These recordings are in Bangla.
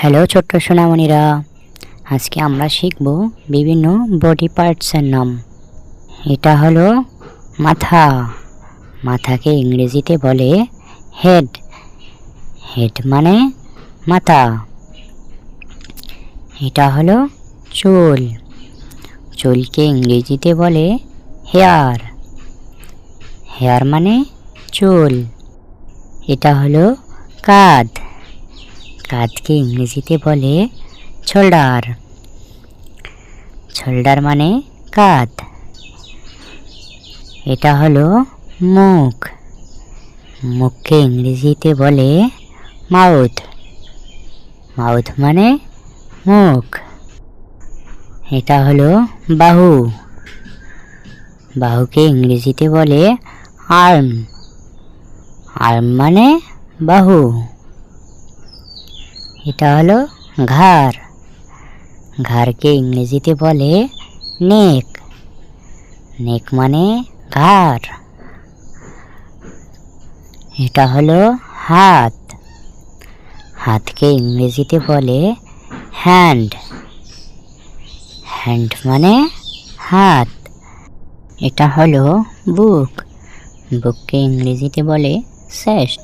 হ্যালো ছোট্ট সোনামণিরা, আজকে আমরা শিখব বিভিন্ন বডি পার্টসের নাম। এটা হলো মাথা। মাথাকে ইংরেজিতে বলে হেড। হেড মানে মাথা। এটা হলো চুল। চুলকে ইংরেজিতে বলে হেয়ার। হেয়ার মানে চুল। এটা হলো কাঁধ। কাঁধকে ইংরেজিতে বলে শোল্ডার। শোল্ডার মানে কাঁধ। এটা হলো মুখ। মুখকে ইংরেজিতে বলে মাউথ। মাউথ মানে মুখ। এটা হলো বাহু। বাহুকে ইংরেজিতে বলে আর্ম। আর্ম মানে বাহু। এটা হলো ঘাড়। ঘাড়কে ইংরেজিতে বলে নেক। নেক মানে ঘাড়। এটা হলো হাত। হাতকে ইংরেজিতে বলে হ্যান্ড। হ্যান্ড মানে হাত। এটা হলো বুক। বুককে ইংরেজিতে বলে চেস্ট।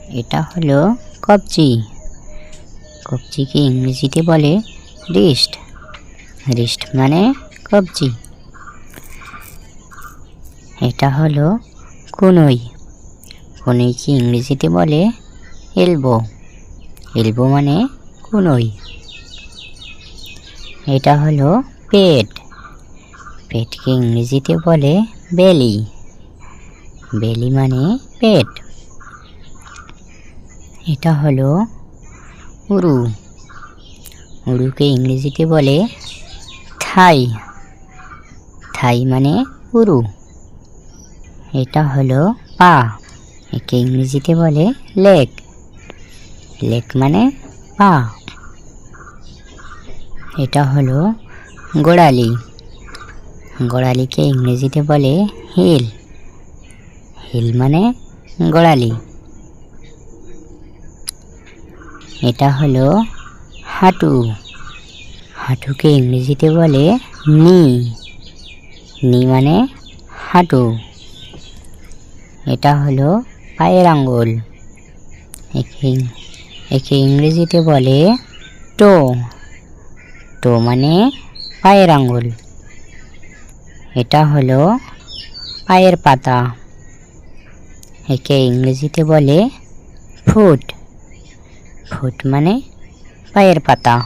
এটা হলো কবজি। কবজিকে ইংরেজিতে বলে রিস্ট। রিস্ট মানে কবজি। এটা হলো কনুই। কনুইকে ইংরেজিতে বলে এলবো। এলবো মানে কনুই। এটা হলো পেট। পেটকে ইংরেজিতে বলে বেলি। বেলি মানে পেট। এটা হলো উরু। উরুকে ইংরেজিতে বলে থাই। থাই মানে উরু। এটা হলো পা। একে ইংরেজিতে বলে লেগ। লেগ মানে পা। এটা হলো গোড়ালি। গোড়ালিকে ইংরেজিতে বলে হিল। হিল মানে গোড়ালি। এটা হলো হাঁটু। হাঁটুকে ইংরেজিতে বলে নি। নি মানে হাঁটু। এটা হলো পায়ের আঙ্গুল। একে ইংরেজিতে বলে টো। টো মানে পায়ের আঙ্গুল। এটা হলো পায়ের পাতা। একে ইংরেজিতে বলে ফুট। ফুট মানে পায়ের পাতা।